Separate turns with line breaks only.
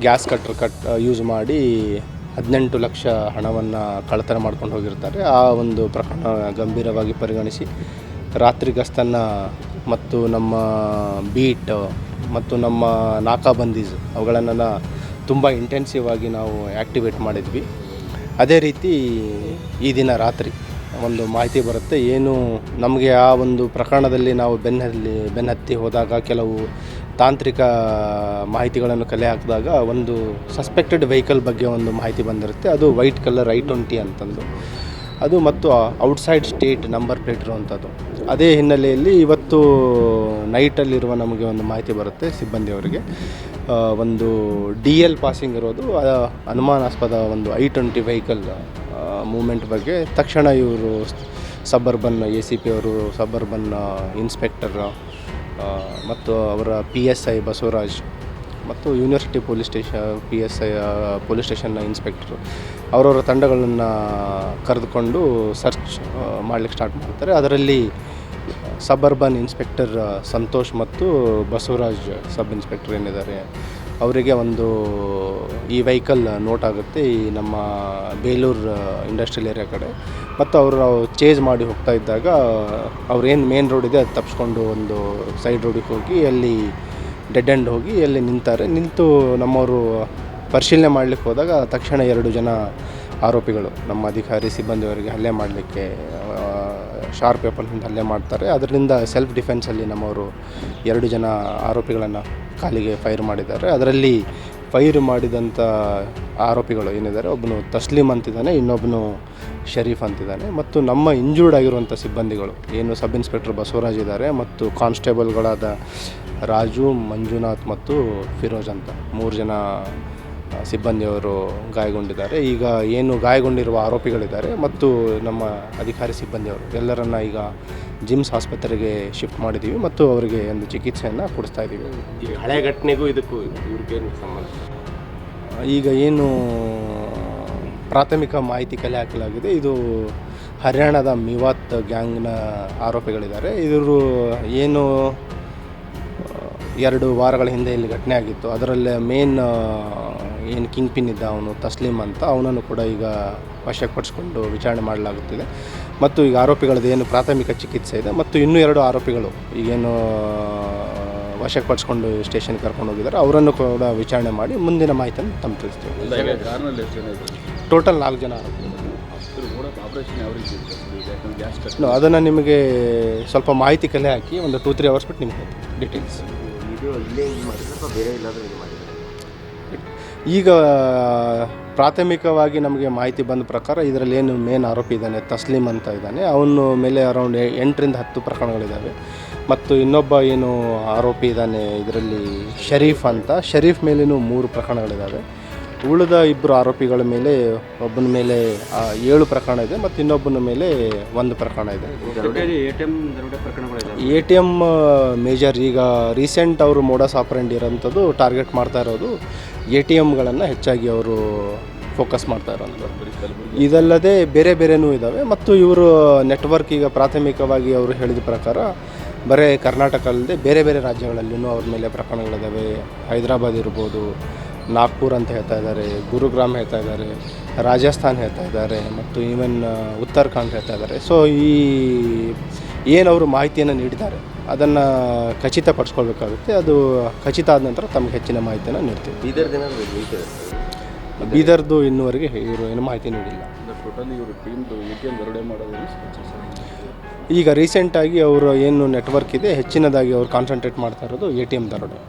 Gas use ಮಾಡಿ 18 ಲಕ್ಷ ಹಣವನ್ನು ಕಳ್ಳತನ ಮಾಡ್ಕೊಂಡು ಹೋಗಿರ್ತಾರೆ. ಆ ಒಂದು ಪ್ರಕರಣ ಗಂಭೀರವಾಗಿ ಪರಿಗಣಿಸಿ ರಾತ್ರಿ ಗಸ್ತನ್ನು ಮತ್ತು ನಮ್ಮ ಬೀಟ್ ಮತ್ತು ನಮ್ಮ ನಾಕಾಬಂದೀಸ್ ಅವುಗಳನ್ನು ತುಂಬ ಇಂಟೆನ್ಸಿವ್ ಆಗಿ ನಾವು ಆ್ಯಕ್ಟಿವೇಟ್ ಮಾಡಿದ್ವಿ. ಅದೇ ರೀತಿ ಈ ದಿನ ರಾತ್ರಿ ಒಂದು ಮಾಹಿತಿ ಬರುತ್ತೆ. ಏನು ನಮಗೆ ಆ ಒಂದು ಪ್ರಕರಣದಲ್ಲಿ ನಾವು ಬೆನ್ನತ್ತಿ ಹೋದಾಗ ಕೆಲವು ತಾಂತ್ರಿಕ ಮಾಹಿತಿಗಳನ್ನು ಕಲೆ ಹಾಕಿದಾಗ ಒಂದು ಸಸ್ಪೆಕ್ಟೆಡ್ ವೆಹಿಕಲ್ ಬಗ್ಗೆ ಒಂದು ಮಾಹಿತಿ ಬಂದಿರುತ್ತೆ. ಅದು ವೈಟ್ ಕಲರ್ I-20 ಅಂತಂದು ಅದು ಮತ್ತು ಔಟ್ಸೈಡ್ ಸ್ಟೇಟ್ ನಂಬರ್ ಪ್ಲೇಟ್ ಇರುವಂಥದ್ದು. ಅದೇ ಹಿನ್ನೆಲೆಯಲ್ಲಿ ಇವತ್ತು ನೈಟಲ್ಲಿರುವ ನಮಗೆ ಒಂದು ಮಾಹಿತಿ ಬರುತ್ತೆ ಸಿಬ್ಬಂದಿಯವರಿಗೆ, ಒಂದು DL ಪಾಸಿಂಗ್ ಇರೋದು ಅನುಮಾನಾಸ್ಪದ ಒಂದು I-20 ವೆಹಿಕಲ್ ಮೂಮೆಂಟ್ ಬಗ್ಗೆ. ತಕ್ಷಣ ಇವರು ಸಬರ್ಬನ್ ACP ಅವರು, ಸಬರ್ಬನ್ ಇನ್ಸ್ಪೆಕ್ಟರ್ ಮತ್ತು ಅವರ PSI ಬಸವರಾಜ್ ಮತ್ತು ಯೂನಿವರ್ಸಿಟಿ ಪೊಲೀಸ್ PSI ಪೊಲೀಸ್ ಸ್ಟೇಷನ್ನ ಇನ್ಸ್ಪೆಕ್ಟರು ಅವರವರ ತಂಡಗಳನ್ನು ಕರೆದುಕೊಂಡು ಸರ್ಚ್ ಮಾಡಲಿಕ್ಕೆ ಸ್ಟಾರ್ಟ್ ಮಾಡ್ತಾರೆ. ಅದರಲ್ಲಿ ಸಬರ್ಬನ್ ಇನ್ಸ್ಪೆಕ್ಟರ್ ಸಂತೋಷ್ ಮತ್ತು ಬಸವರಾಜ್ ಸಬ್ ಇನ್ಸ್ಪೆಕ್ಟರ್ ಏನಿದ್ದಾರೆ ಅವರಿಗೆ ಒಂದು ಈ ವೆಹಿಕಲ್ ನೋಟ್ ಆಗುತ್ತೆ ಈ ನಮ್ಮ ಬೇಲೂರು ಇಂಡಸ್ಟ್ರಿಯಲ್ ಏರಿಯಾ ಕಡೆ. ಮತ್ತು ಅವರು ಚೇಂಜ್ ಮಾಡಿ ಹೋಗ್ತಾ ಇದ್ದಾಗ ಅವ್ರೇನು ಮೇನ್ ರೋಡ್ ಇದೆ ಅದು ತಪ್ಪಿಸ್ಕೊಂಡು ಒಂದು ಸೈಡ್ ರೋಡಿಗೆ ಹೋಗಿ ಅಲ್ಲಿ ಡೆಡ್ ಎಂಡ್ ಹೋಗಿ ಅಲ್ಲಿ ನಿಂತು ನಮ್ಮವರು ಪರಿಶೀಲನೆ ಮಾಡಲಿಕ್ಕೆ ಹೋದಾಗ ತಕ್ಷಣ 2 ಜನ ಆರೋಪಿಗಳು ನಮ್ಮ ಅಧಿಕಾರಿ ಸಿಬ್ಬಂದಿಯವರಿಗೆ ಹಲ್ಲೆ ಮಾಡಲಿಕ್ಕೆ ಶಾರ್ಪ್ ವೆಪನ್ನಿಂದ ಹಲ್ಲೆ ಮಾಡ್ತಾರೆ. ಅದರಿಂದ ಸೆಲ್ಫ್ ಡಿಫೆನ್ಸಲ್ಲಿ ನಮ್ಮವರು 2 ಜನ ಆರೋಪಿಗಳನ್ನು ಕಾಲಿಗೆ ಫೈರ್ ಮಾಡಿದ್ದಾರೆ. ಅದರಲ್ಲಿ ಫೈರ್ ಮಾಡಿದಂಥ ಆರೋಪಿಗಳು ಏನಿದ್ದಾರೆ, ಒಬ್ಬನು ತಸ್ಲೀಮ್ ಅಂತಿದ್ದಾನೆ, ಇನ್ನೊಬ್ಬನು ಶರೀಫ್ ಅಂತಿದ್ದಾನೆ. ಮತ್ತು ನಮ್ಮ ಇಂಜೂರ್ಡ್ ಆಗಿರುವಂಥ ಸಿಬ್ಬಂದಿಗಳು ಏನು ಸಬ್ ಇನ್ಸ್ಪೆಕ್ಟರ್ ಬಸವರಾಜ್ ಇದ್ದಾರೆ ಮತ್ತು ಕಾನ್ಸ್ಟೇಬಲ್ಗಳಾದ ರಾಜು, ಮಂಜುನಾಥ್ ಮತ್ತು ಫಿರೋಜ್ ಅಂತ 3 ಜನ ಸಿಬ್ಬಂದಿಯವರು ಗಾಯಗೊಂಡಿದ್ದಾರೆ. ಈಗ ಏನು ಗಾಯಗೊಂಡಿರುವ ಆರೋಪಿಗಳಿದ್ದಾರೆ ಮತ್ತು ನಮ್ಮ ಅಧಿಕಾರಿ ಸಿಬ್ಬಂದಿಯವರು ಎಲ್ಲರನ್ನು ಈಗ ಜಿಮ್ಸ್ ಆಸ್ಪತ್ರೆಗೆ ಶಿಫ್ಟ್ ಮಾಡಿದ್ದೀವಿ ಮತ್ತು ಅವರಿಗೆ ಒಂದು ಚಿಕಿತ್ಸೆಯನ್ನು ಕೊಡಿಸ್ತಾ ಇದ್ದೀವಿ.
ಈ ಹಳೆ ಘಟನೆಗೂ ಇದಕ್ಕೂ ಇವ್ರಿಗೇನು ಸಂಬಂಧ?
ಈಗ ಏನು ಪ್ರಾಥಮಿಕ ಮಾಹಿತಿ ಕಲೆ ಹಾಕಲಾಗಿದೆ, ಇದು ಹರಿಯಾಣದ ಮಿವಾತ್ ಗ್ಯಾಂಗ್ನ ಆರೋಪಿಗಳಿದ್ದಾರೆ. ಇವರು ಏನು 2 ವಾರಗಳ ಹಿಂದೆ ಇಲ್ಲಿ ಘಟನೆ ಆಗಿತ್ತು. ಅದರಲ್ಲೇ ಮೇನ್ ಏನು ಕಿಂಗ್ ಪಿನ್ ಇದ್ದ ಅವನು ತಸ್ಲೀಮ್ ಅಂತ, ಅವನನ್ನು ಕೂಡ ಈಗ ವಶಪಡಿಸ್ಕೊಂಡು ವಿಚಾರಣೆ ಮಾಡಲಾಗುತ್ತಿದೆ. ಮತ್ತು ಈಗ ಆರೋಪಿಗಳದ್ದು ಏನು ಪ್ರಾಥಮಿಕ ಚಿಕಿತ್ಸೆ ಇದೆ ಮತ್ತು ಇನ್ನೂ 2 ಆರೋಪಿಗಳು ಈಗೇನು ವಶಪಡಿಸ್ಕೊಂಡು ಸ್ಟೇಷನ್ಗೆ ಕರ್ಕೊಂಡು ಹೋಗಿದ್ದಾರೆ, ಅವರನ್ನು ಕೂಡ ವಿಚಾರಣೆ ಮಾಡಿ ಮುಂದಿನ ಮಾಹಿತಿಯನ್ನು ತಮ್ಮ ತಿಳಿಸ್ತೀವಿ. ಟೋಟಲ್ 4 ಜನ ಆರೋಪಿಗಳು. ಅದನ್ನು ನಿಮಗೆ ಸ್ವಲ್ಪ ಮಾಹಿತಿ ಕಲೆ ಹಾಕಿ ಒಂದು 2-3 ಅವರ್ಸ್ ಬಿಟ್ಟು ನಿಮಗೆ ಡೀಟೇಲ್ಸ್. ಈಗ ಪ್ರಾಥಮಿಕವಾಗಿ ನಮಗೆ ಮಾಹಿತಿ ಬಂದ ಪ್ರಕಾರ ಇದರಲ್ಲಿ ಏನು ಮೇನ್ ಆರೋಪಿ ಇದ್ದಾನೆ ತಸ್ಲೀಮ್ ಅಂತ ಇದ್ದಾನೆ, ಅವನ ಮೇಲೆ ಅರೌಂಡ್ 8ರಿಂದ 10 ಪ್ರಕರಣಗಳಿದ್ದಾವೆ. ಮತ್ತು ಇನ್ನೊಬ್ಬ ಏನು ಆರೋಪಿ ಇದ್ದಾನೆ ಇದರಲ್ಲಿ ಶರೀಫ್ ಅಂತ, ಶರೀಫ್ ಮೇಲೇನೂ 3 ಪ್ರಕರಣಗಳಿದ್ದಾವೆ. ಉಳಿದ 2 ಆರೋಪಿಗಳ ಮೇಲೆ ಒಬ್ಬನ ಮೇಲೆ 7 ಪ್ರಕರಣ ಇದೆ ಮತ್ತು ಇನ್ನೊಬ್ಬನ ಮೇಲೆ 1 ಪ್ರಕರಣ ಇದೆ. ATM ಮೇಜರ್ ಈಗ ರೀಸೆಂಟ್ ಅವರು ಮೋಡಸ್ ಆಪರೆಂಡಿ ಇರೋಂಥದ್ದು ಟಾರ್ಗೆಟ್ ಮಾಡ್ತಾ ಇರೋದು ATMಗಳನ್ನು ಹೆಚ್ಚಾಗಿ ಅವರು ಫೋಕಸ್ ಮಾಡ್ತಾ ಇರೋಂಥದ್ದು. ಇದಲ್ಲದೆ ಬೇರೆನೂ ಇದ್ದಾವೆ. ಮತ್ತು ಇವರು ನೆಟ್ವರ್ಕ್ ಈಗ ಪ್ರಾಥಮಿಕವಾಗಿ ಅವರು ಹೇಳಿದ ಪ್ರಕಾರ ಬರೀ ಕರ್ನಾಟಕ ಅಲ್ಲದೆ ಬೇರೆ ರಾಜ್ಯಗಳಲ್ಲೂ ಅವ್ರ ಮೇಲೆ ಪ್ರಕರಣಗಳಿದ್ದಾವೆ. ಹೈದರಾಬಾದ್ ಇರ್ಬೋದು, ನಾಗ್ಪುರ್ ಅಂತ ಹೇಳ್ತಾ ಇದ್ದಾರೆ, ಗುರುಗ್ರಾಮ್ ಹೇಳ್ತಾ ಇದ್ದಾರೆ, ರಾಜಸ್ಥಾನ್ ಹೇಳ್ತಾ ಇದ್ದಾರೆ ಮತ್ತು ಈವನ್ ಉತ್ತರಾಖಂಡ್ ಹೇಳ್ತಾ ಇದ್ದಾರೆ. ಸೊ ಈ ಏನವರು ಮಾಹಿತಿಯನ್ನು ನೀಡಿದ್ದಾರೆ ಅದನ್ನು ಖಚಿತಪಡಿಸ್ಕೊಳ್ಬೇಕಾಗುತ್ತೆ. ಅದು ಖಚಿತ ಆದ ನಂತರ ತಮಗೆ ಹೆಚ್ಚಿನ ಮಾಹಿತಿಯನ್ನು ನೀಡ್ತೀವಿ. ಬೀದರ್ದು ಇನ್ನೂವರೆಗೆ ಇವರು ಏನು ಮಾಹಿತಿ ನೀಡಿಲ್ಲ. ಈಗ ರೀಸೆಂಟಾಗಿ ಅವರು ಏನು ನೆಟ್ವರ್ಕ್ ಇದೆ ಹೆಚ್ಚಿನದಾಗಿ ಅವರು ಕಾನ್ಸಂಟ್ರೇಟ್ ಮಾಡ್ತಾ ಇರೋದು ATM ದರೋಡೆ.